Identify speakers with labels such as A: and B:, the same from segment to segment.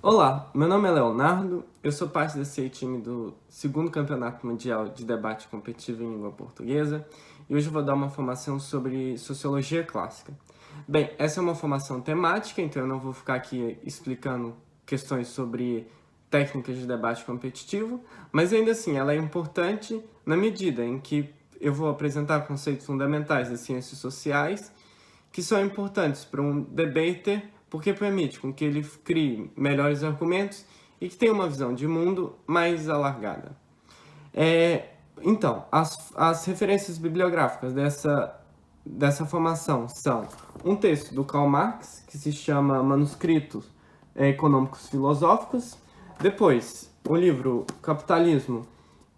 A: Olá, meu nome é Leonardo, eu sou parte desse time do segundo Campeonato Mundial de Debate Competitivo em Língua Portuguesa e hoje eu vou dar uma formação sobre Sociologia Clássica. Bem, essa é uma formação temática, então eu não vou ficar aqui explicando questões sobre técnicas de debate competitivo, mas ainda assim ela é importante na medida em que eu vou apresentar conceitos fundamentais das ciências sociais que são importantes para um debater porque permite com que ele crie melhores argumentos e que tenha uma visão de mundo mais alargada. Então, as referências bibliográficas dessa formação são um texto do Karl Marx, que se chama Manuscritos Econômicos Filosóficos, depois o livro Capitalismo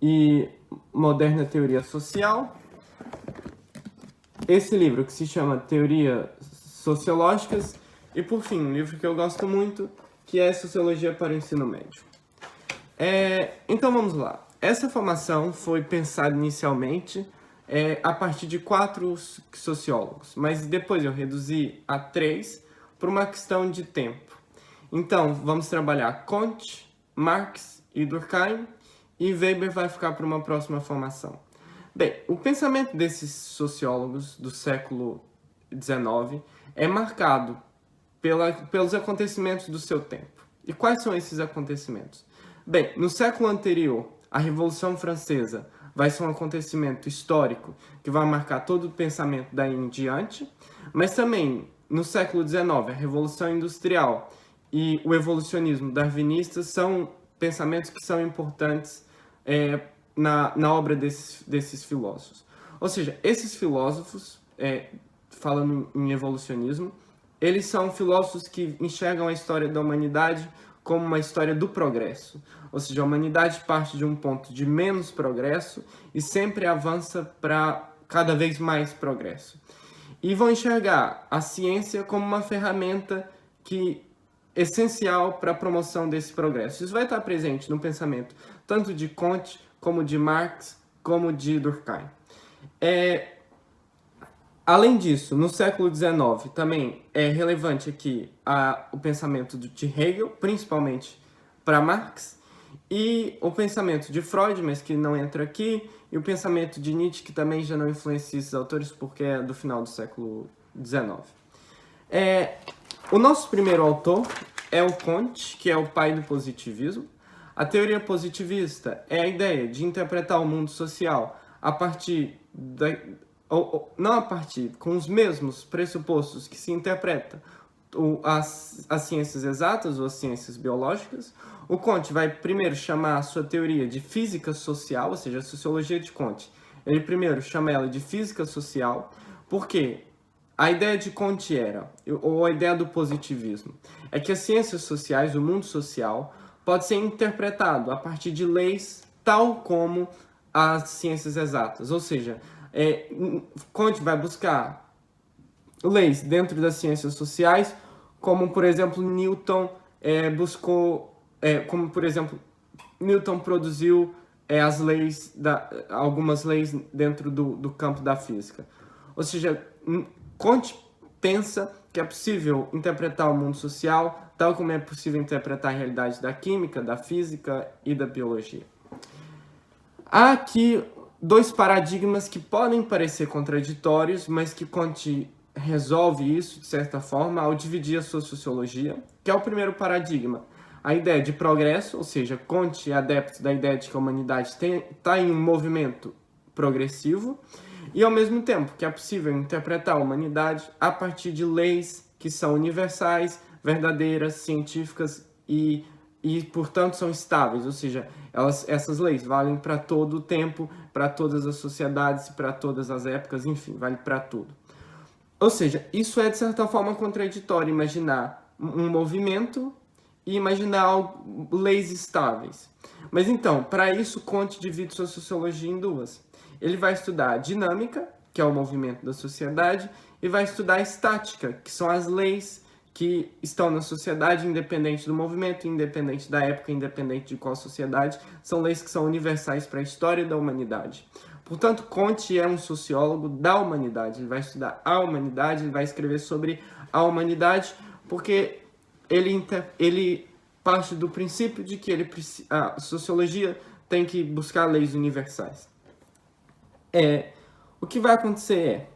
A: e Moderna Teoria Social, esse livro que se chama Teorias Sociológicas e, por fim, um livro que eu gosto muito, que é Sociologia para o Ensino Médio. Então vamos lá. Essa formação foi pensada inicialmente a partir de 4 sociólogos, mas depois eu reduzi a 3 por uma questão de tempo. Então vamos trabalhar Comte, Marx e Durkheim, e Weber vai ficar para uma próxima formação. Bem, o pensamento desses sociólogos do século XIX é marcado pelos acontecimentos do seu tempo. E quais são esses acontecimentos? Bem, no século anterior, a Revolução Francesa vai ser um acontecimento histórico que vai marcar todo o pensamento daí em diante, mas também no século XIX, a Revolução Industrial e o evolucionismo darwinista são pensamentos que são importantes na obra desses filósofos. Ou seja, esses filósofos, falando em evolucionismo, eles são filósofos que enxergam a história da humanidade como uma história do progresso. Ou seja, a humanidade parte de um ponto de menos progresso e sempre avança para cada vez mais progresso. E vão enxergar a ciência como uma ferramenta essencial para a promoção desse progresso. Isso vai estar presente no pensamento tanto de Comte, como de Marx, como de Durkheim. Além disso, no século XIX também é relevante aqui o pensamento de Hegel, principalmente para Marx, e o pensamento de Freud, mas que não entra aqui, e o pensamento de Nietzsche, que também já não influencia esses autores porque é do final do século XIX. O nosso primeiro autor é o Comte, que é o pai do positivismo. A teoria positivista é a ideia de interpretar o mundo social a partir não a partir, com os mesmos pressupostos que se interpreta as ciências exatas ou as ciências biológicas. O Comte vai primeiro chamar a sua teoria de física social, ou seja, a sociologia de Comte. Ele primeiro chama ela de física social, porque a ideia de Comte ou a ideia do positivismo, é que as ciências sociais, o mundo social, pode ser interpretado a partir de leis tal como as ciências exatas. Ou seja, Comte vai buscar leis dentro das ciências sociais, como, por exemplo, Newton Newton produziu algumas leis dentro do campo da física. Ou seja, Comte pensa que é possível interpretar o mundo social tal como é possível interpretar a realidade da química, da física e da biologia. Há aqui 2 paradigmas que podem parecer contraditórios, mas que Comte resolve isso, de certa forma, ao dividir a sua sociologia, que é o primeiro paradigma, a ideia de progresso, ou seja, Comte é adepto da ideia de que a humanidade está em um movimento progressivo, e ao mesmo tempo que é possível interpretar a humanidade a partir de leis que são universais, verdadeiras, científicas e portanto, são estáveis, ou seja, essas leis valem para todo o tempo, para todas as sociedades, para todas as épocas, enfim, vale para tudo. Ou seja, isso é de certa forma contraditório, imaginar um movimento e imaginar leis estáveis. Mas então, para isso, Comte divide sua sociologia em 2. Ele vai estudar a dinâmica, que é o movimento da sociedade, e vai estudar a estática, que são as leis que estão na sociedade, independente do movimento, independente da época, independente de qual sociedade, são leis que são universais para a história da humanidade. Portanto, Comte é um sociólogo da humanidade, ele vai estudar a humanidade, ele vai escrever sobre a humanidade, porque ele parte do princípio de que a sociologia tem que buscar leis universais. O que vai acontecer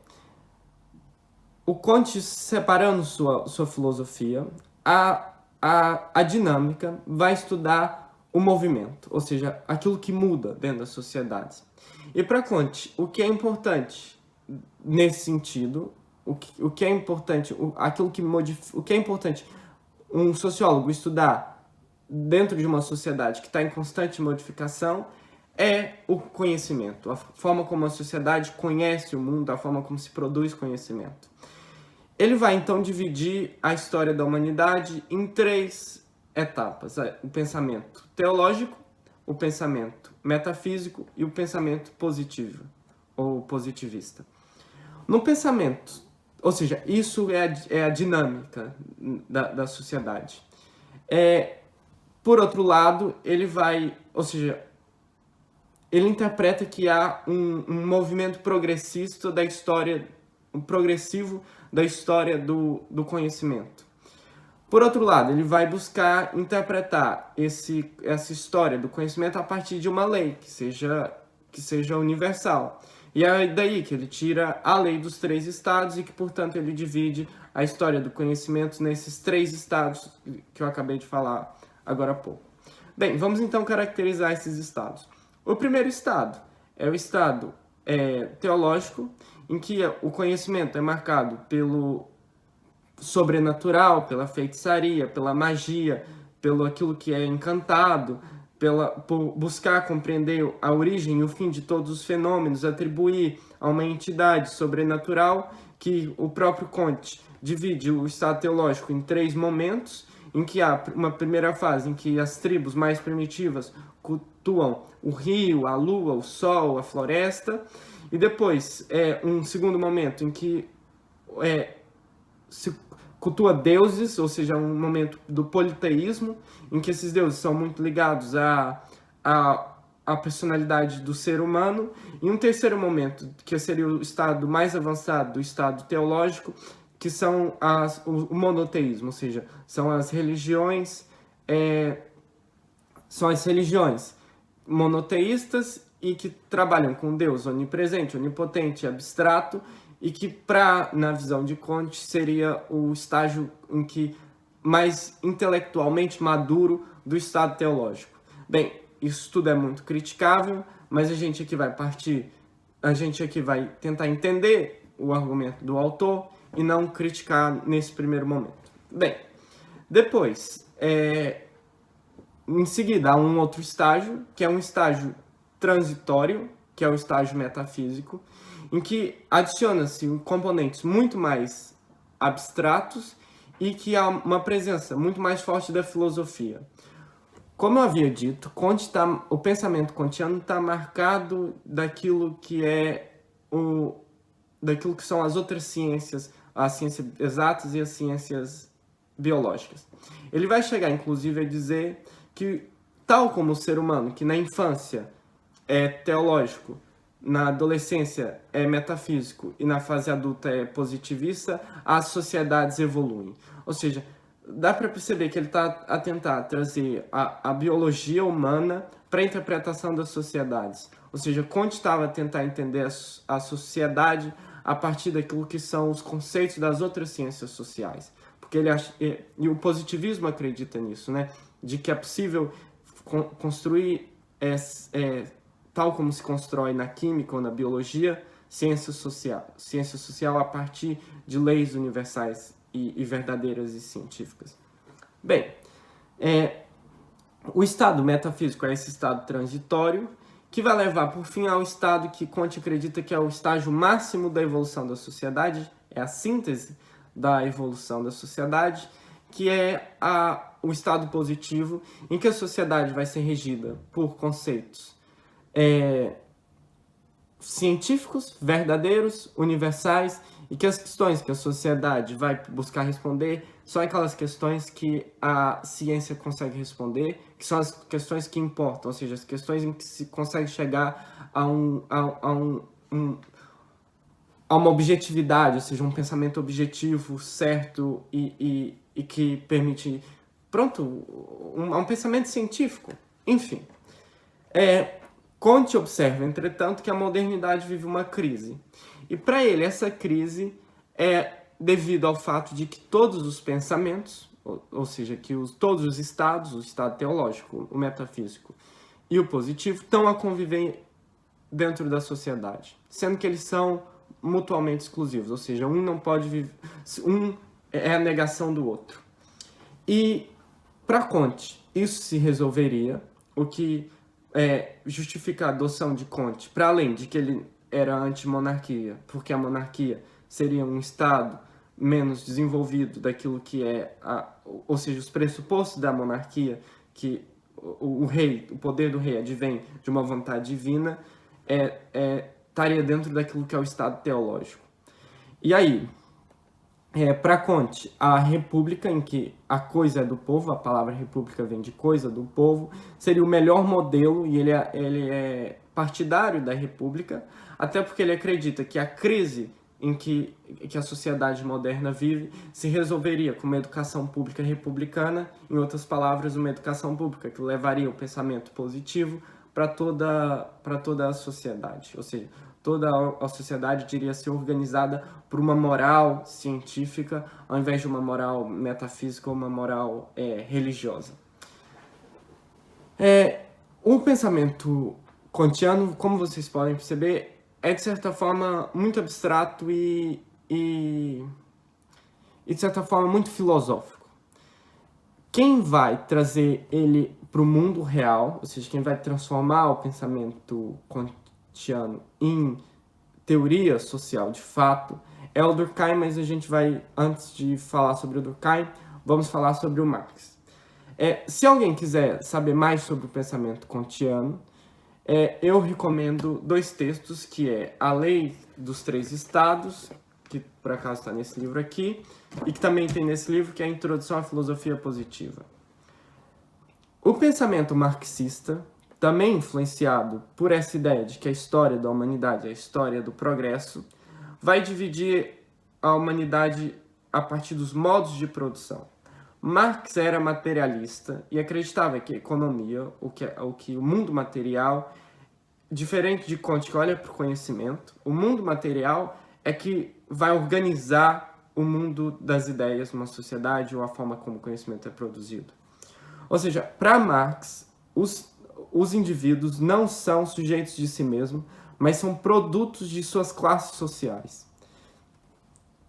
A: o Kant, separando sua filosofia, a dinâmica vai estudar o movimento, ou seja, aquilo que muda dentro das sociedades. E para Kant, o que é importante nesse sentido, o que é importante, aquilo que modifica, o que é importante um sociólogo estudar dentro de uma sociedade que está em constante modificação é o conhecimento, a forma como a sociedade conhece o mundo, a forma como se produz conhecimento. Ele vai então dividir a história da humanidade em 3 etapas: o pensamento teológico, o pensamento metafísico e o pensamento positivo ou positivista. No pensamento, ou seja, isso é a dinâmica da sociedade. Por outro lado, ele interpreta que há um movimento progressista da história, progressivo da história do conhecimento. Por outro lado, ele vai buscar interpretar essa história do conhecimento a partir de uma lei que seja universal. E é daí que ele tira a lei dos 3 estados e que, portanto, ele divide a história do conhecimento nesses 3 estados que eu acabei de falar agora há pouco. Bem, vamos então caracterizar esses estados. O primeiro estado é o estado teológico, em que o conhecimento é marcado pelo sobrenatural, pela feitiçaria, pela magia, pelo aquilo que é encantado, por buscar compreender a origem e o fim de todos os fenômenos, atribuir a uma entidade sobrenatural, que o próprio Kant divide o estado teológico em 3 momentos, em que há uma primeira fase em que as tribos mais primitivas cultuam o rio, a lua, o sol, a floresta, e depois um segundo momento em que se cultua deuses, ou seja, um momento do politeísmo, em que esses deuses são muito ligados à personalidade do ser humano, e um terceiro momento, que seria o estado mais avançado do estado teológico, que são o monoteísmo, ou seja, são as religiões monoteístas e que trabalham com Deus onipresente, onipotente, abstrato, e que, na visão de Kant, seria o estágio em que mais intelectualmente maduro do estado teológico. Bem, isso tudo é muito criticável, mas a gente aqui vai tentar entender o argumento do autor e não criticar nesse primeiro momento. Bem, depois, em seguida, há um outro estágio, que é um estágio transitório, que é o estágio metafísico, em que adiciona-se componentes muito mais abstratos e que há uma presença muito mais forte da filosofia. Como eu havia dito, o pensamento kantiano está marcado daquilo que são as outras ciências, as ciências exatas e as ciências biológicas. Ele vai chegar, inclusive, a dizer que, tal como o ser humano, que na infância é teológico, na adolescência é metafísico e na fase adulta é positivista, as sociedades evoluem. Ou seja, dá para perceber que ele está a tentar trazer a biologia humana para a interpretação das sociedades. Ou seja, Kant estava a tentar entender a sociedade a partir daquilo que são os conceitos das outras ciências sociais. Porque e o positivismo acredita nisso, né? De que é possível construir tal como se constrói na química ou na biologia, ciência social a partir de leis universais e verdadeiras e científicas. Bem, o estado metafísico é esse estado transitório, que vai levar, por fim, ao estado que Kant acredita que é o estágio máximo da evolução da sociedade, é a síntese da evolução da sociedade, que é o estado positivo, em que a sociedade vai ser regida por conceitos científicos, verdadeiros, universais, e que as questões que a sociedade vai buscar responder são aquelas questões que a ciência consegue responder, que são as questões que importam, ou seja, as questões em que se consegue chegar a uma objetividade, ou seja, um pensamento objetivo, certo e que permite pronto, um pensamento científico. Enfim, Comte observa, entretanto, que a modernidade vive uma crise. E para ele, essa crise é devido ao fato de que todos os pensamentos, ou seja, que todos os estados, o estado teológico, o metafísico e o positivo, estão a conviver dentro da sociedade, sendo que eles são mutuamente exclusivos, ou seja, um não pode viver, um é a negação do outro. E para Comte, isso se resolveria, o que justifica a adoção de Comte, para além de que ele era anti-monarquia, porque a monarquia seria um estado menos desenvolvido daquilo que ou seja, os pressupostos da monarquia, que o rei, o poder do rei advém de uma vontade divina, estaria dentro daquilo que é o estado teológico. E aí, para Comte, a república, em que a coisa é do povo, a palavra república vem de coisa, do povo, seria o melhor modelo, e ele é partidário da república, até porque ele acredita que a crise em que a sociedade moderna vive se resolveria com uma educação pública republicana, em outras palavras, uma educação pública que levaria o pensamento positivo para toda a sociedade, ou seja, toda a sociedade diria ser organizada por uma moral científica, ao invés de uma moral metafísica ou uma moral religiosa. O pensamento kantiano, como vocês podem perceber, é de certa forma muito abstrato e de certa forma muito filosófico. Quem vai trazer ele para o mundo real, ou seja, quem vai transformar o pensamento kantiano em teoria social de fato, é o Durkheim, mas a gente vai, antes de falar sobre o Durkheim, vamos falar sobre o Marx. Se alguém quiser saber mais sobre o pensamento kantiano, eu recomendo 2 textos, que é A Lei dos Três Estados, que por acaso está nesse livro aqui, e que também tem nesse livro, que é a Introdução à Filosofia Positiva. O pensamento marxista, também influenciado por essa ideia de que a história da humanidade é a história do progresso, vai dividir a humanidade a partir dos modos de produção. Marx era materialista e acreditava que a economia, o mundo material, diferente de Comte, que olha para o conhecimento, o mundo material é que vai organizar o mundo das ideias numa sociedade ou a forma como o conhecimento é produzido. Ou seja, para Marx, os indivíduos não são sujeitos de si mesmos, mas são produtos de suas classes sociais.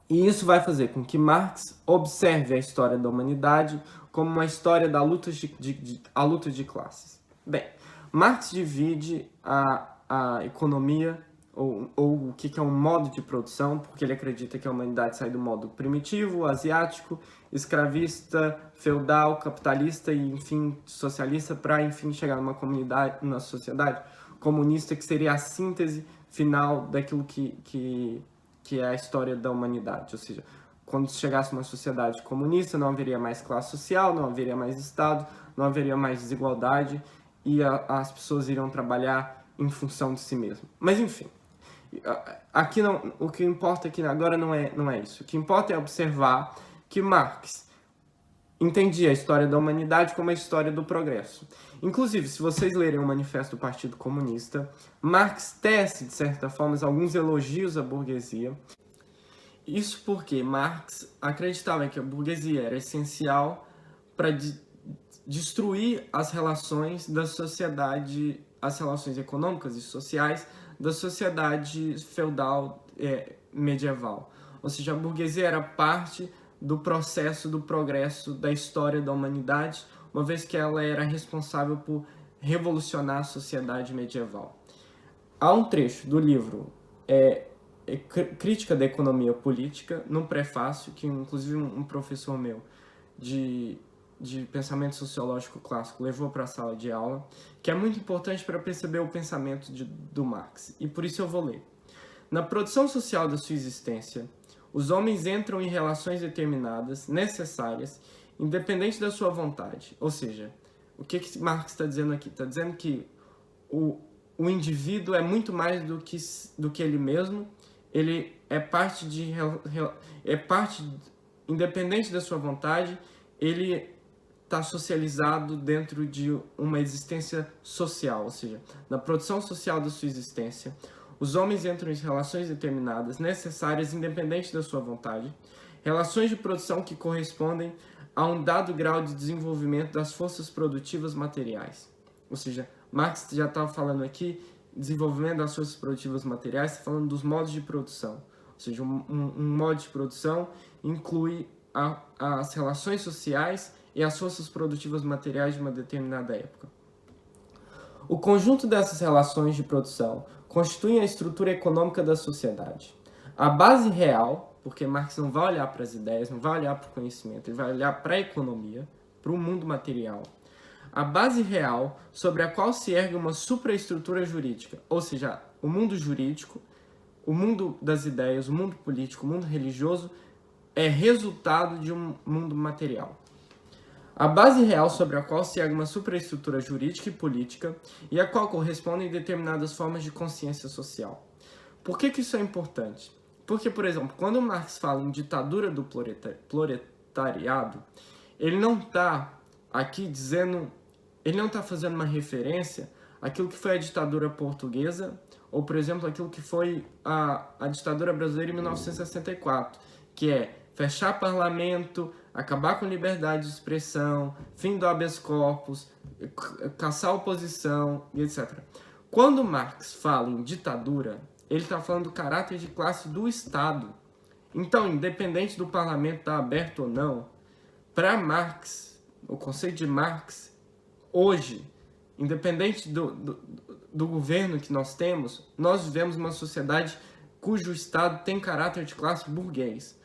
A: E isso vai fazer com que Marx observe a história da humanidade como uma história da luta de classes. Bem, Marx divide a economia, ou o que é um modo de produção, porque ele acredita que a humanidade sai do modo primitivo, asiático, escravista, feudal, capitalista e, enfim, socialista, para, enfim, chegar numa sociedade comunista, que seria a síntese final daquilo que é a história da humanidade. Ou seja, quando chegasse uma sociedade comunista, não haveria mais classe social, não haveria mais Estado, não haveria mais desigualdade, e as pessoas iriam trabalhar em função de si mesmo. Mas, enfim, aqui não, o que importa aqui agora não é isso. O que importa é observar que Marx entendia a história da humanidade como a história do progresso. Inclusive, se vocês lerem o Manifesto do Partido Comunista, Marx tece, de certa forma, alguns elogios à burguesia. Isso porque Marx acreditava que a burguesia era essencial para destruir as relações da sociedade, as relações econômicas e sociais da sociedade feudal medieval. Ou seja, a burguesia era parte do processo do progresso da história da humanidade, uma vez que ela era responsável por revolucionar a sociedade medieval. Há um trecho do livro Crítica da Economia Política, no prefácio, que inclusive um professor meu de pensamento sociológico clássico levou para a sala de aula, que é muito importante para perceber o pensamento do Marx, e por isso eu vou ler. Na produção social da sua existência, os homens entram em relações determinadas, necessárias, independente da sua vontade. Ou seja, o que Marx está dizendo aqui? Está dizendo que o indivíduo é muito mais do que ele mesmo, ele é parte independente da sua vontade, ele está socializado dentro de uma existência social, ou seja, na produção social da sua existência, os homens entram em relações determinadas, necessárias, independente da sua vontade, relações de produção que correspondem a um dado grau de desenvolvimento das forças produtivas materiais. Ou seja, Marx já estava falando aqui, desenvolvimento das forças produtivas materiais, está falando dos modos de produção. Ou seja, um modo de produção inclui as relações sociais e as forças produtivas materiais de uma determinada época. O conjunto dessas relações de produção constitui a estrutura econômica da sociedade. A base real, porque Marx não vai olhar para as ideias, não vai olhar para o conhecimento, ele vai olhar para a economia, para o mundo material. A base real sobre a qual se ergue uma supraestrutura jurídica, ou seja, o mundo jurídico, o mundo das ideias, o mundo político, o mundo religioso, é resultado de um mundo material. A base real sobre a qual se ergue uma supraestrutura jurídica e política e a qual correspondem determinadas formas de consciência social. Por que isso é importante? Porque, por exemplo, quando Marx fala em ditadura do proletariado, ele não está aqui dizendo, ele não está fazendo uma referência àquilo que foi a ditadura portuguesa ou, por exemplo, aquilo que foi a ditadura brasileira em 1964, que é fechar parlamento, acabar com liberdade de expressão, fim do habeas corpus, caçar a oposição, etc. Quando Marx fala em ditadura, ele está falando do caráter de classe do Estado. Então, independente do parlamento estar aberto ou não, para Marx, o conceito de Marx, hoje, independente do governo que nós temos, nós vivemos uma sociedade cujo Estado tem caráter de classe burguês.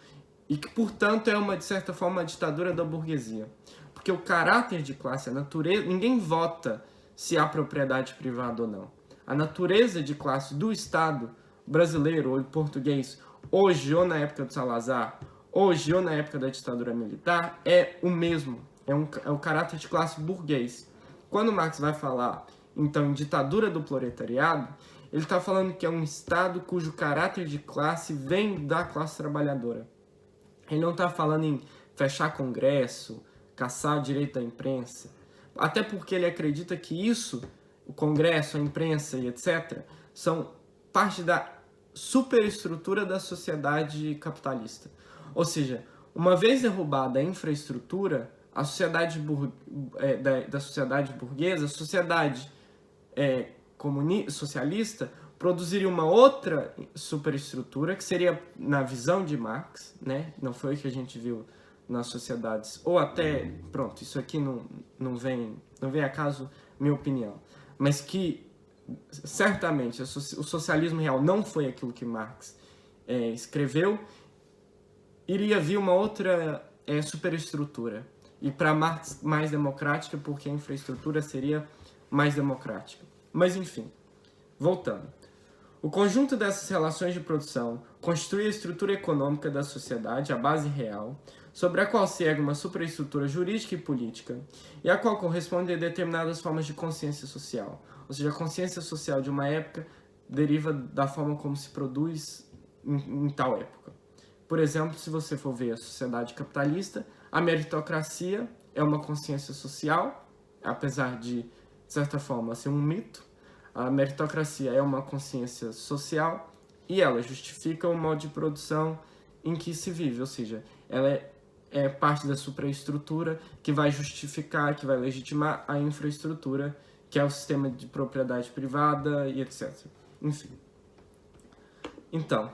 A: E que, portanto, é de certa forma, uma ditadura da burguesia. Porque o caráter de classe, a natureza, ninguém vota se há propriedade privada ou não. A natureza de classe do Estado brasileiro ou português, hoje ou na época do Salazar, hoje ou na época da ditadura militar, é o mesmo. É o caráter de classe burguês. Quando Marx vai falar, então, em ditadura do proletariado, ele está falando que é um Estado cujo caráter de classe vem da classe trabalhadora. Ele não está falando em fechar congresso, caçar direito à imprensa, até porque ele acredita que isso, o congresso, a imprensa e etc., são parte da superestrutura da sociedade capitalista. Ou seja, uma vez derrubada a infraestrutura, a sociedade da sociedade burguesa, a sociedade socialista, produziria uma outra superestrutura, que seria, na visão de Marx, né? Não foi o que a gente viu nas sociedades, ou até, pronto, isso aqui não vem a caso, minha opinião, mas que, certamente, o socialismo real não foi aquilo que Marx escreveu, iria vir uma outra superestrutura, e para Marx mais democrática, porque a infraestrutura seria mais democrática. Mas, enfim, voltando. O conjunto dessas relações de produção constitui a estrutura econômica da sociedade, a base real, sobre a qual se ergue uma superestrutura jurídica e política, e a qual corresponde a determinadas formas de consciência social. Ou seja, a consciência social de uma época deriva da forma como se produz em tal época. Por exemplo, se você for ver a sociedade capitalista, a meritocracia é uma consciência social, apesar de certa forma, ser um mito. A meritocracia é uma consciência social e ela justifica o modo de produção em que se vive, ou seja, ela é parte da superestrutura que vai justificar, que vai legitimar a infraestrutura, que é o sistema de propriedade privada e etc. Enfim. Então,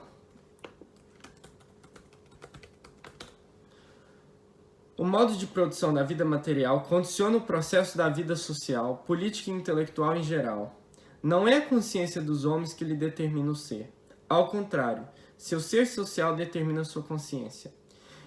A: o modo de produção da vida material condiciona o processo da vida social, política e intelectual em geral. Não é a consciência dos homens que lhe determina o ser. Ao contrário, seu ser social determina sua consciência.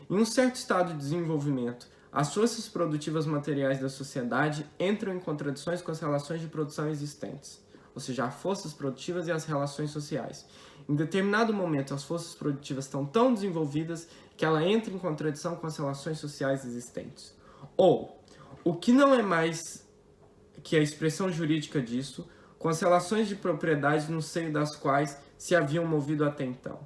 A: Em um certo estado de desenvolvimento, as forças produtivas materiais da sociedade entram em contradições com as relações de produção existentes, ou seja, as forças produtivas e as relações sociais. Em determinado momento, as forças produtivas estão tão desenvolvidas que ela entra em contradição com as relações sociais existentes. Ou, o que não é mais que a expressão jurídica disso, com as relações de propriedade no seio das quais se haviam movido até então.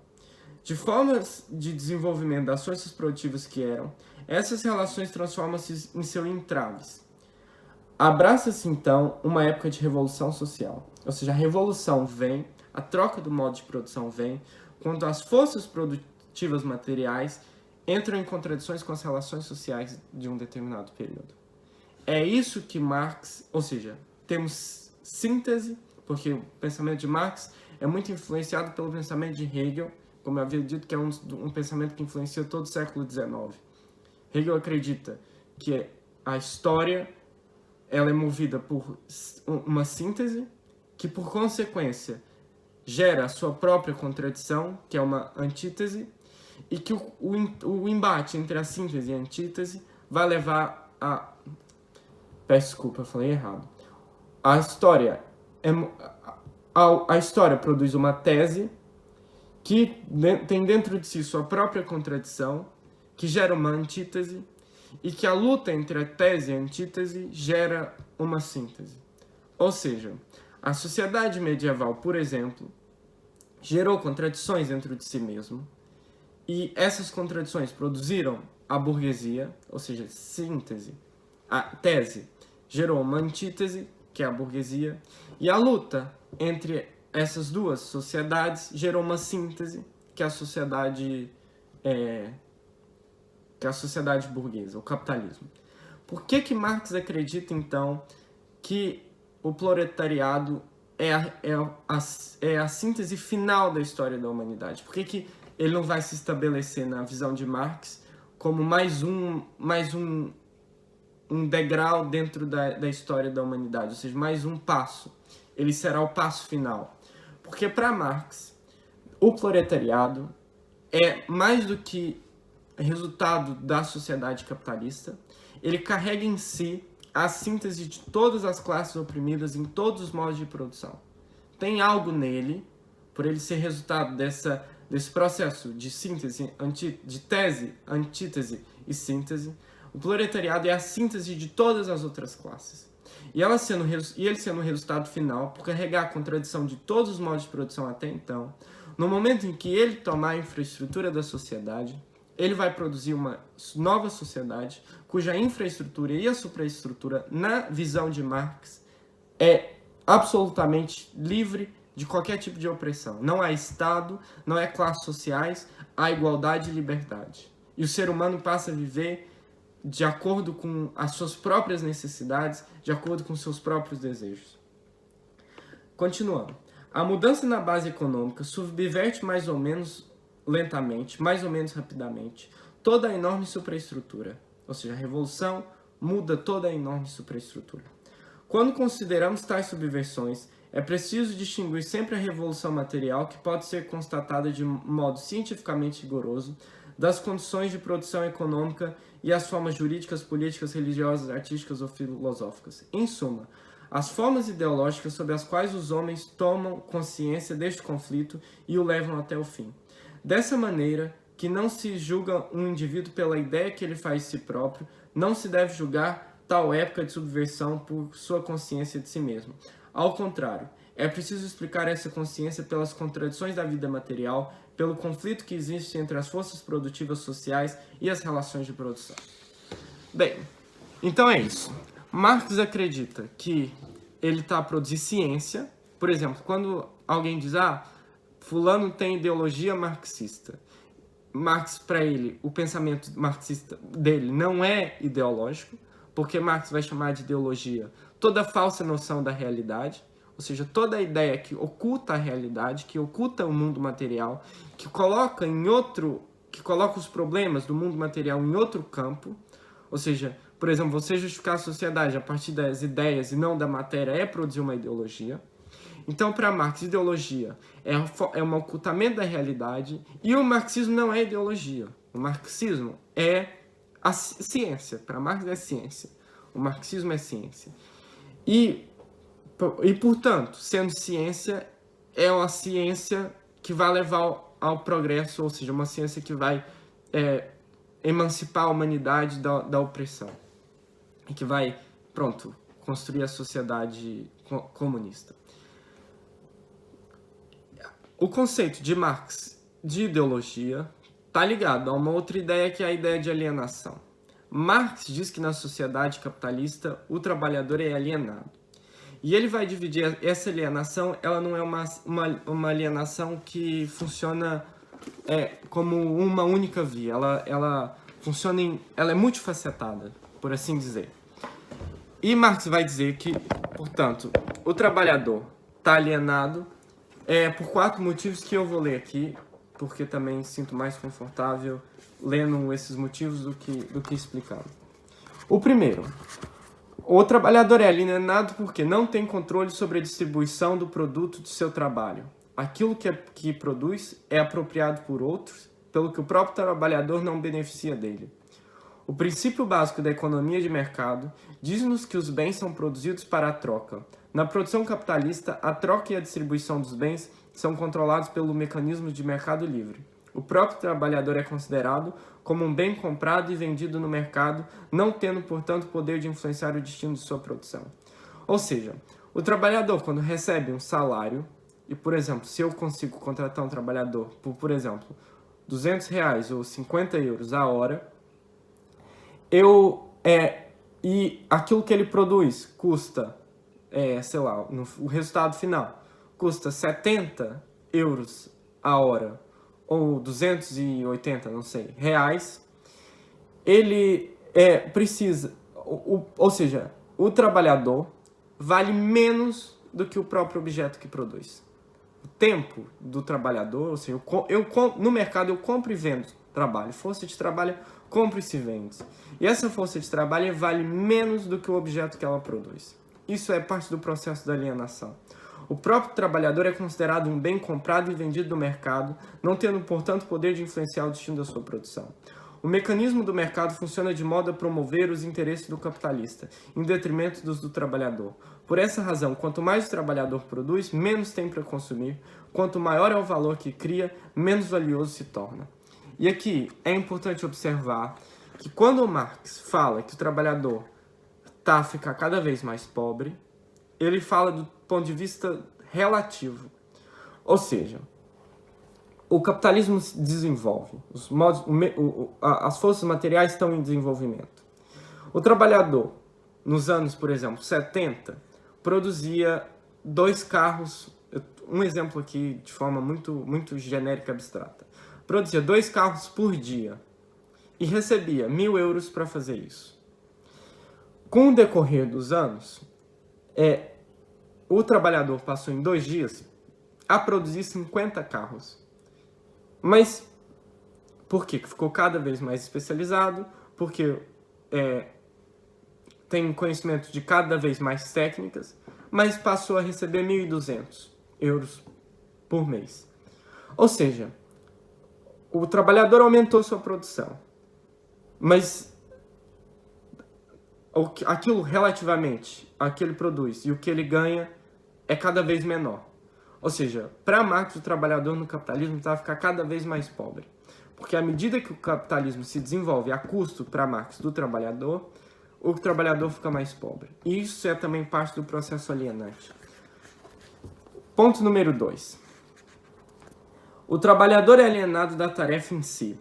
A: De formas de desenvolvimento das forças produtivas que eram, essas relações transformam-se em seus entraves. Abraça-se, então, uma época de revolução social. Ou seja, a revolução vem, a troca do modo de produção vem, quando as forças produtivas materiais entram em contradições com as relações sociais de um determinado período. É isso que Marx, ou seja, temos síntese, porque o pensamento de Marx é muito influenciado pelo pensamento de Hegel, como eu havia dito, que é um pensamento que influencia todo o século XIX. Hegel acredita que a história ela é movida por uma síntese, que por consequência gera a sua própria contradição, que é uma antítese, e que o embate entre a síntese e a antítese vai levar a... Peço desculpa, eu falei errado. A história produz uma tese que tem dentro de si sua própria contradição, que gera uma antítese, e que a luta entre a tese e a antítese gera uma síntese. Ou seja, a sociedade medieval, por exemplo, gerou contradições dentro de si mesmo, e essas contradições produziram a burguesia, ou seja, síntese. A tese gerou uma antítese, que é a burguesia, e a luta entre essas duas sociedades gerou uma síntese, que é a sociedade burguesa, o capitalismo. Por que Marx acredita, então, que o proletariado é a síntese final da história da humanidade? Por que ele não vai se estabelecer na visão de Marx como mais um degrau dentro da história da humanidade, ou seja, mais um passo? Ele será o passo final. Porque para Marx, o proletariado é mais do que resultado da sociedade capitalista. Ele carrega em si a síntese de todas as classes oprimidas em todos os modos de produção. Tem algo nele, por ele ser resultado desse processo de síntese, de tese, antítese e síntese. O proletariado é a síntese de todas as outras classes. E ele sendo o resultado final, por carregar a contradição de todos os modos de produção até então, no momento em que ele tomar a infraestrutura da sociedade, ele vai produzir uma nova sociedade cuja infraestrutura e a supraestrutura, na visão de Marx, é absolutamente livre de qualquer tipo de opressão. Não há Estado, não há classes sociais, há igualdade e liberdade. E o ser humano passa a viver de acordo com as suas próprias necessidades, de acordo com seus próprios desejos. Continuando. A mudança na base econômica subverte mais ou menos lentamente, mais ou menos rapidamente, toda a enorme superestrutura. Ou seja, a revolução muda toda a enorme superestrutura. Quando consideramos tais subversões, é preciso distinguir sempre a revolução material, que pode ser constatada de modo cientificamente rigoroso, das condições de produção econômica e as formas jurídicas, políticas, religiosas, artísticas ou filosóficas. Em suma, as formas ideológicas sob as quais os homens tomam consciência deste conflito e o levam até o fim. Dessa maneira, que não se julga um indivíduo pela ideia que ele faz de si próprio, não se deve julgar tal época de subversão por sua consciência de si mesmo. Ao contrário, é preciso explicar essa consciência pelas contradições da vida material, pelo conflito que existe entre as forças produtivas sociais e as relações de produção. Bem, então é isso. Marx acredita que ele está a produzir ciência. Por exemplo, quando alguém diz, fulano tem ideologia marxista. Marx, para ele, o pensamento marxista dele não é ideológico, porque Marx vai chamar de ideologia toda falsa noção da realidade, ou seja, toda a ideia que oculta a realidade, que oculta o mundo material, que coloca os problemas do mundo material em outro campo. Ou seja, por exemplo, você justificar a sociedade a partir das ideias e não da matéria é produzir uma ideologia. Então, para Marx, ideologia é um ocultamento da realidade, e o marxismo não é ideologia. O marxismo é a ciência. Para Marx é ciência. O marxismo é ciência. E, portanto, sendo ciência, é uma ciência que vai levar ao progresso, ou seja, uma ciência que vai emancipar a humanidade da opressão. E que vai, construir a sociedade comunista. O conceito de Marx de ideologia está ligado a uma outra ideia, que é a ideia de alienação. Marx diz que na sociedade capitalista o trabalhador é alienado. E ele vai dividir essa alienação, ela não é uma alienação que funciona como uma única via. Ela funciona ela é multifacetada, por assim dizer. E Marx vai dizer que, portanto, o trabalhador está alienado por 4 motivos que eu vou ler aqui, porque também sinto mais confortável lendo esses motivos do que explicando. O primeiro, o trabalhador é alienado porque não tem controle sobre a distribuição do produto de seu trabalho. Aquilo que produz é apropriado por outros, pelo que o próprio trabalhador não beneficia dele. O princípio básico da economia de mercado diz-nos que os bens são produzidos para a troca. Na produção capitalista, a troca e a distribuição dos bens são controlados pelo mecanismo de mercado livre. O próprio trabalhador é considerado como um bem comprado e vendido no mercado, não tendo, portanto, poder de influenciar o destino de sua produção. Ou seja, o trabalhador, quando recebe um salário, e, por exemplo, se eu consigo contratar um trabalhador por exemplo, R$200 ou 50 euros a hora, e aquilo que ele produz custa, sei lá, o resultado final custa 70 euros a hora, ou 280, não sei, reais, ele precisa, ou seja, o trabalhador vale menos do que o próprio objeto que produz. O tempo do trabalhador, ou seja, no mercado eu compro e vendo trabalho, força de trabalho compra e se vende. E essa força de trabalho vale menos do que o objeto que ela produz. Isso é parte do processo da alienação. O próprio trabalhador é considerado um bem comprado e vendido no mercado, não tendo, portanto, poder de influenciar o destino da sua produção. O mecanismo do mercado funciona de modo a promover os interesses do capitalista, em detrimento dos do trabalhador. Por essa razão, quanto mais o trabalhador produz, menos tem para consumir. Quanto maior é o valor que cria, menos valioso se torna. E aqui é importante observar que quando o Marx fala que o trabalhador fica cada vez mais pobre, ele fala do ponto de vista relativo. Ou seja, o capitalismo se desenvolve, as forças materiais estão em desenvolvimento. O trabalhador, nos anos, por exemplo, 70, produzia 2 carros, um exemplo aqui de forma muito genérica e abstrata. Produzia 2 carros por dia e recebia 1.000 euros para fazer isso. Com o decorrer dos anos, o trabalhador passou em 2 dias a produzir 50 carros. Mas por quê? Ficou cada vez mais especializado, porque tem conhecimento de cada vez mais técnicas, mas passou a receber 1.200 euros por mês. Ou seja, o trabalhador aumentou sua produção, mas aquilo relativamente a que ele produz e o que ele ganha é cada vez menor. Ou seja, para Marx, o trabalhador no capitalismo vai ficar cada vez mais pobre. Porque à medida que o capitalismo se desenvolve a custo, para Marx, do trabalhador, o trabalhador fica mais pobre. E isso é também parte do processo alienante. Ponto número 2. O trabalhador é alienado da tarefa em si.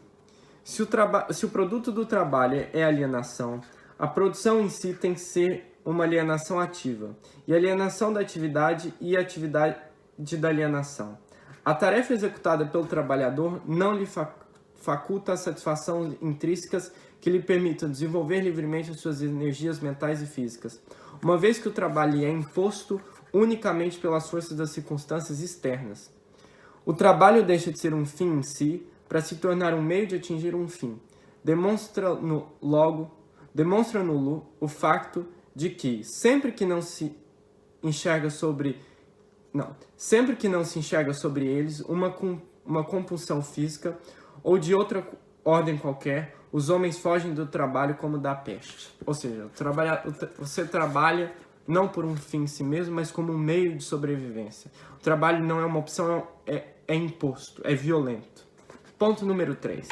A: Se o produto do trabalho é alienação, a produção em si tem que ser uma alienação ativa. E alienação da atividade e atividade da alienação. A tarefa executada pelo trabalhador não lhe faculta as satisfações intrínsecas que lhe permitam desenvolver livremente as suas energias mentais e físicas, uma vez que o trabalho é imposto unicamente pelas forças das circunstâncias externas. O trabalho deixa de ser um fim em si para se tornar um meio de atingir um fim. Demonstra nulo o facto de que, sempre que não se enxerga sobre eles uma compulsão física ou de outra ordem qualquer, os homens fogem do trabalho como da peste. Ou seja, você trabalha não por um fim em si mesmo, mas como um meio de sobrevivência. O trabalho não é uma opção, é imposto, é violento. Ponto número 3.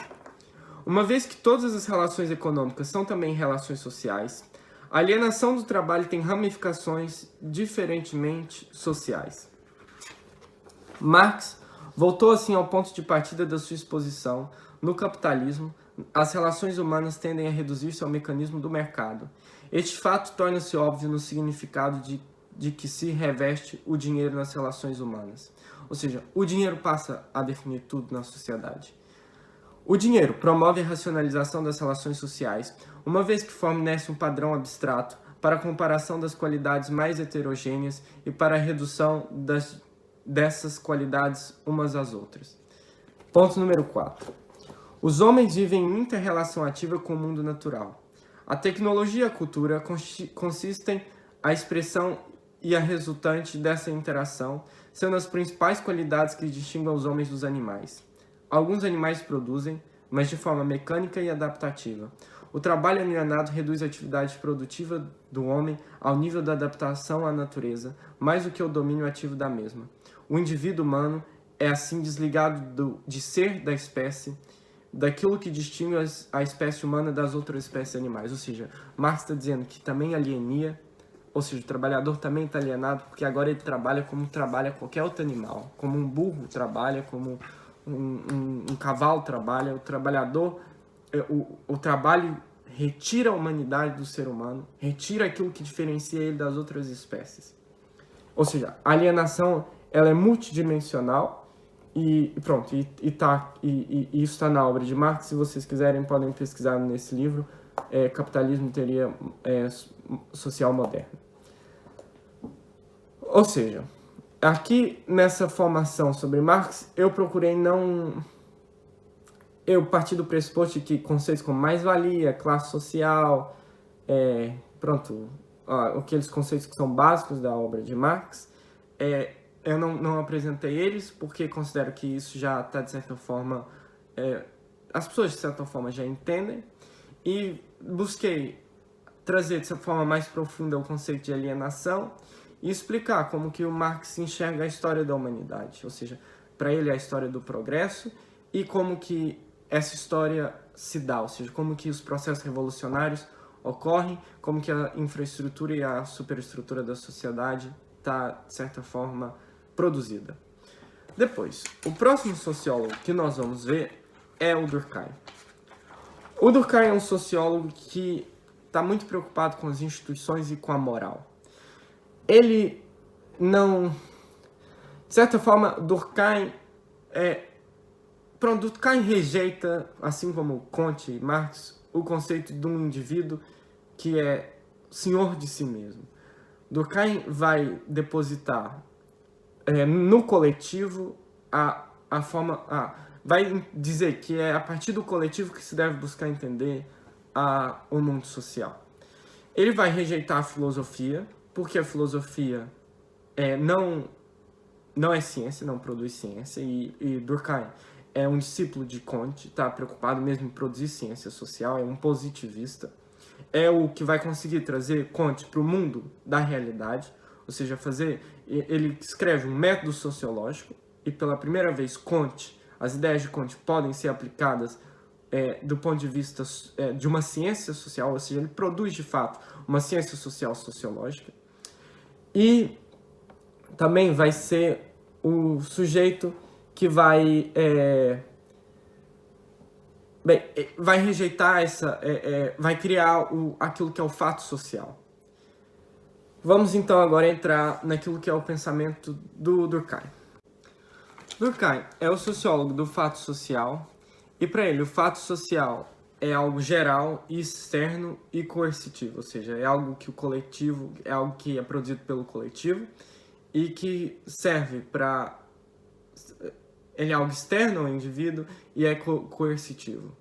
A: Uma vez que todas as relações econômicas são também relações sociais, a alienação do trabalho tem ramificações diferentemente sociais. Marx voltou assim ao ponto de partida da sua exposição no capitalismo as relações humanas tendem a reduzir-se ao mecanismo do mercado. Este fato torna-se óbvio no significado de que se reveste o dinheiro nas relações humanas. Ou seja, o dinheiro passa a definir tudo na sociedade. O dinheiro promove a racionalização das relações sociais, uma vez que fornece um padrão abstrato para a comparação das qualidades mais heterogêneas e para a redução dessas qualidades umas às outras. Ponto número 4. Os homens vivem em inter-relação ativa com o mundo natural. A tecnologia e a cultura consistem a expressão e a resultante dessa interação, sendo as principais qualidades que distinguem os homens dos animais. Alguns animais produzem, mas de forma mecânica e adaptativa. O trabalho alienado reduz a atividade produtiva do homem ao nível da adaptação à natureza, mais do que o domínio ativo da mesma. O indivíduo humano é assim desligado de ser da espécie, daquilo que distingue a espécie humana das outras espécies animais. Ou seja, Marx está dizendo que também alienia, ou seja, o trabalhador também está alienado, porque agora ele trabalha como trabalha qualquer outro animal, como um burro trabalha, como um cavalo trabalha. O trabalhador, o trabalho retira a humanidade do ser humano, retira aquilo que diferencia ele das outras espécies. Ou seja, a alienação ela é multidimensional e pronto, e isso está na obra de Marx. Se vocês quiserem, podem pesquisar nesse livro, Capitalismo e Teoria Social Moderna. Ou seja, aqui nessa formação sobre Marx, eu procurei eu parti do pressuposto de que conceitos como mais-valia, classe social, aqueles conceitos que são básicos da obra de Marx, eu não apresentei eles porque considero que isso já está, de certa forma, as pessoas, de certa forma, já entendem, e busquei trazer, de certa forma, mais profunda o conceito de alienação e explicar como que o Marx enxerga a história da humanidade, ou seja, para ele a história do progresso e como que essa história se dá, ou seja, como que os processos revolucionários ocorrem, como que a infraestrutura e a superestrutura da sociedade está, de certa forma, produzida. Depois, o próximo sociólogo que nós vamos ver é o Durkheim. O Durkheim é um sociólogo que está muito preocupado com as instituições e com a moral. Ele não... De certa forma, Durkheim rejeita, assim como Comte e Marx, o conceito de um indivíduo que é senhor de si mesmo. Durkheim vai depositar no coletivo vai dizer que é a partir do coletivo que se deve buscar entender o mundo social. Ele vai rejeitar a filosofia, porque a filosofia não é ciência, não produz ciência, e Durkheim é um discípulo de Comte, está preocupado mesmo em produzir ciência social, é um positivista, é o que vai conseguir trazer Comte para o mundo da realidade, ou seja, ele escreve um método sociológico, e pela primeira vez as ideias de Comte podem ser aplicadas do ponto de vista de uma ciência social, ou seja, ele produz de fato uma ciência social sociológica, e também vai ser o sujeito que vai rejeitar vai criar aquilo que é o fato social. Vamos então agora entrar naquilo que é o pensamento do Durkheim. Durkheim é o sociólogo do fato social, e para ele o fato social é algo geral, externo e coercitivo, ou seja, é algo que o coletivo, é algo que é produzido pelo coletivo e que serve para... Ele é algo externo ao indivíduo e é coercitivo.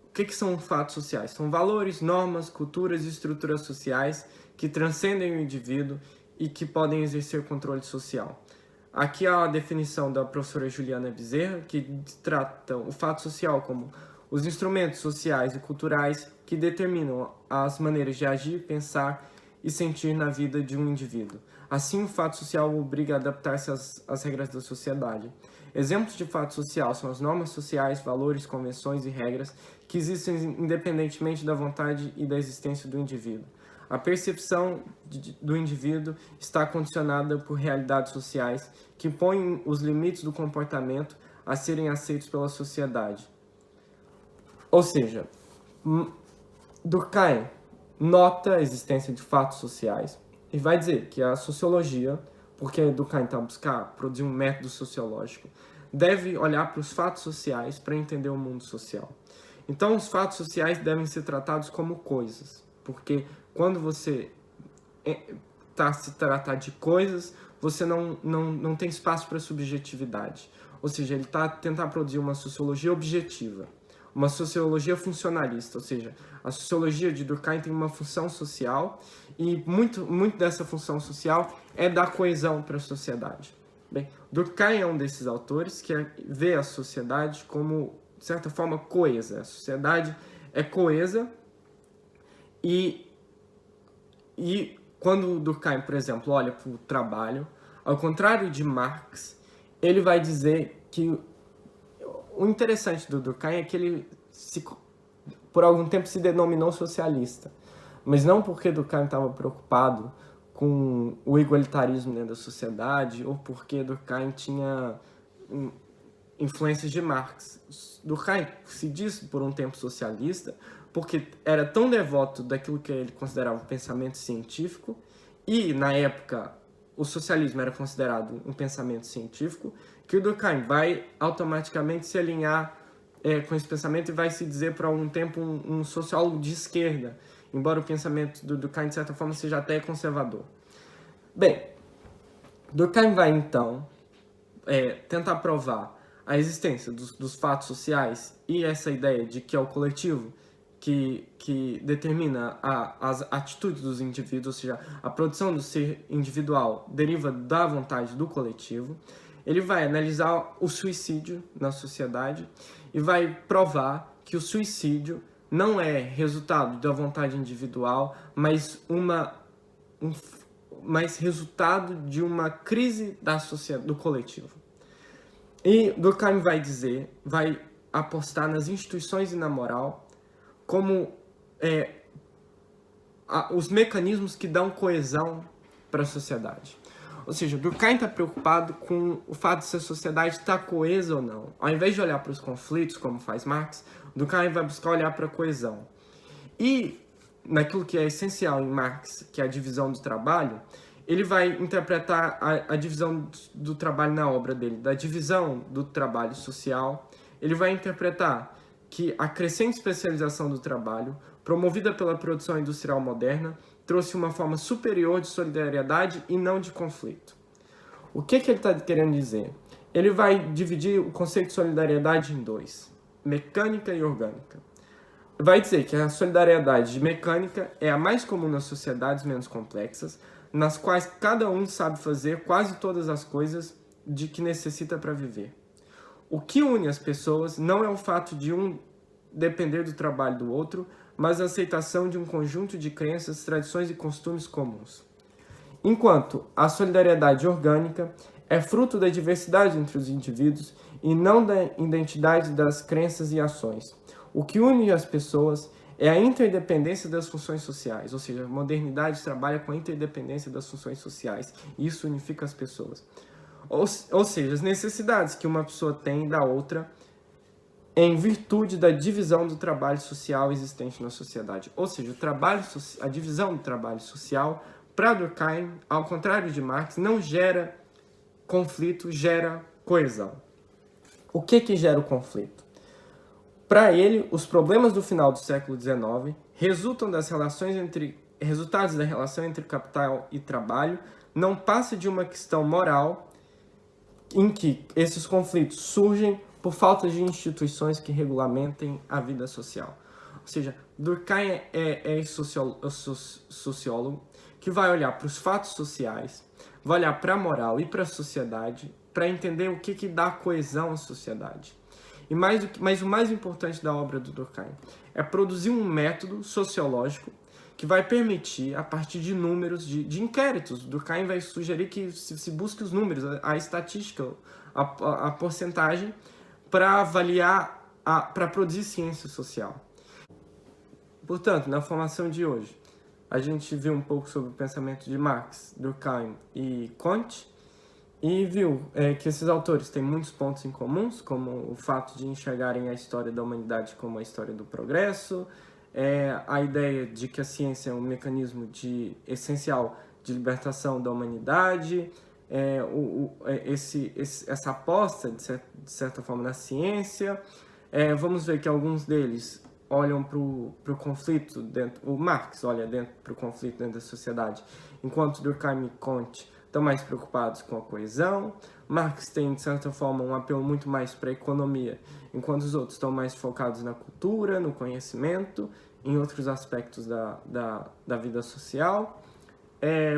A: O que são fatos sociais? São valores, normas, culturas e estruturas sociais que transcendem o indivíduo e que podem exercer controle social. Aqui há a definição da professora Juliana Bezerra, que trata o fato social como os instrumentos sociais e culturais que determinam as maneiras de agir, pensar e sentir na vida de um indivíduo. Assim, o fato social obriga a adaptar-se às regras da sociedade. Exemplos de fato social são as normas sociais, valores, convenções e regras que existem independentemente da vontade e da existência do indivíduo. A percepção do indivíduo está condicionada por realidades sociais que põem os limites do comportamento a serem aceitos pela sociedade. Ou seja, Durkheim nota a existência de fatos sociais e vai dizer que a sociologia, porque Durkheim está a buscar produzir um método sociológico, deve olhar para os fatos sociais para entender o mundo social. Então, os fatos sociais devem ser tratados como coisas, porque quando você está a se tratar de coisas, você não tem espaço para subjetividade. Ou seja, ele está a tentar produzir uma sociologia objetiva, uma sociologia funcionalista, ou seja, a sociologia de Durkheim tem uma função social e muito dessa função social é dar coesão para a sociedade. Bem, Durkheim é um desses autores que vê a sociedade como, de certa forma, coesa. A sociedade é coesa e quando Durkheim, por exemplo, olha para o trabalho, ao contrário de Marx, ele vai dizer que o interessante do Durkheim é que ele, por algum tempo, se denominou socialista. Mas não porque Durkheim estava preocupado com o igualitarismo dentro da sociedade ou porque Durkheim tinha influências de Marx. Durkheim se diz por um tempo socialista porque era tão devoto daquilo que ele considerava o pensamento científico e, na época, o socialismo era considerado um pensamento científico, que o Durkheim vai automaticamente se alinhar com esse pensamento e vai se dizer por algum tempo um sociólogo de esquerda, embora o pensamento do Durkheim, de certa forma, seja até conservador. Bem, Durkheim vai, então, tentar provar a existência dos fatos sociais e essa ideia de que é o coletivo que determina as atitudes dos indivíduos, ou seja, a produção do ser individual deriva da vontade do coletivo. Ele vai analisar o suicídio na sociedade e vai provar que o suicídio não é resultado da vontade individual, mas resultado de uma crise do coletivo. E Durkheim vai apostar nas instituições e na moral como os mecanismos que dão coesão para a sociedade. Ou seja, Durkheim está preocupado com o fato de se a sociedade está coesa ou não. Ao invés de olhar para os conflitos, como faz Marx, Durkheim vai buscar olhar para a coesão. E naquilo que é essencial em Marx, que é a divisão do trabalho, ele vai interpretar a divisão do trabalho na obra dele, da divisão do trabalho social. Ele vai interpretar que a crescente especialização do trabalho, promovida pela produção industrial moderna, trouxe uma forma superior de solidariedade e não de conflito. O que ele está querendo dizer? Ele vai dividir o conceito de solidariedade em dois, mecânica e orgânica. Vai dizer que a solidariedade mecânica é a mais comum nas sociedades menos complexas, nas quais cada um sabe fazer quase todas as coisas de que necessita para viver. O que une as pessoas não é o fato de um depender do trabalho do outro, mas a aceitação de um conjunto de crenças, tradições e costumes comuns. Enquanto a solidariedade orgânica é fruto da diversidade entre os indivíduos e não da identidade das crenças e ações. O que une as pessoas é a interdependência das funções sociais, ou seja, a modernidade trabalha com a interdependência das funções sociais, e isso unifica as pessoas. Ou seja, as necessidades que uma pessoa tem da outra em virtude da divisão do trabalho social existente na sociedade. Ou seja, a divisão do trabalho social, para Durkheim, ao contrário de Marx, não gera conflito, gera coesão. O que gera o conflito? Para ele, os problemas do final do século XIX resultados da relação entre capital e trabalho, não passa de uma questão moral em que esses conflitos surgem por falta de instituições que regulamentem a vida social. Ou seja, Durkheim é sociólogo que vai olhar para os fatos sociais, vai olhar para a moral e para a sociedade para entender o que dá coesão à sociedade. Mas o mais importante da obra do Durkheim é produzir um método sociológico que vai permitir, a partir de números, de inquéritos. Durkheim vai sugerir que se busque os números, a estatística, a porcentagem, para avaliar, para produzir ciência social. Portanto, na formação de hoje, a gente viu um pouco sobre o pensamento de Marx, Durkheim e Comte, e viu que esses autores têm muitos pontos em comuns, como o fato de enxergarem a história da humanidade como a história do progresso, a ideia de que a ciência é um mecanismo essencial de libertação da humanidade, essa aposta, de certa forma, na ciência. Vamos ver que alguns deles olham para o conflito o Marx olha para o conflito dentro da sociedade, enquanto Durkheim e Comte estão mais preocupados com a coesão. Marx tem, de certa forma, um apelo muito mais para a economia, enquanto os outros estão mais focados na cultura, no conhecimento, em outros aspectos da vida social.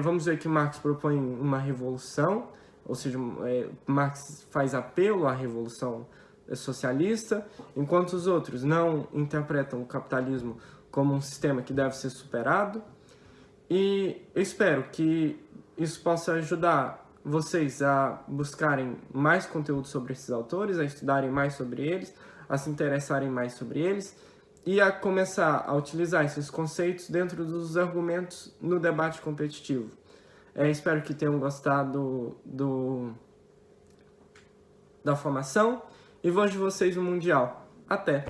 A: Vamos ver que Marx propõe uma revolução, ou seja, Marx faz apelo à revolução socialista, enquanto os outros não interpretam o capitalismo como um sistema que deve ser superado. E eu espero que isso possa ajudar vocês a buscarem mais conteúdo sobre esses autores, a estudarem mais sobre eles, a se interessarem mais sobre eles e a começar a utilizar esses conceitos dentro dos argumentos no debate competitivo. Espero que tenham gostado da formação e vejo vocês no Mundial. Até!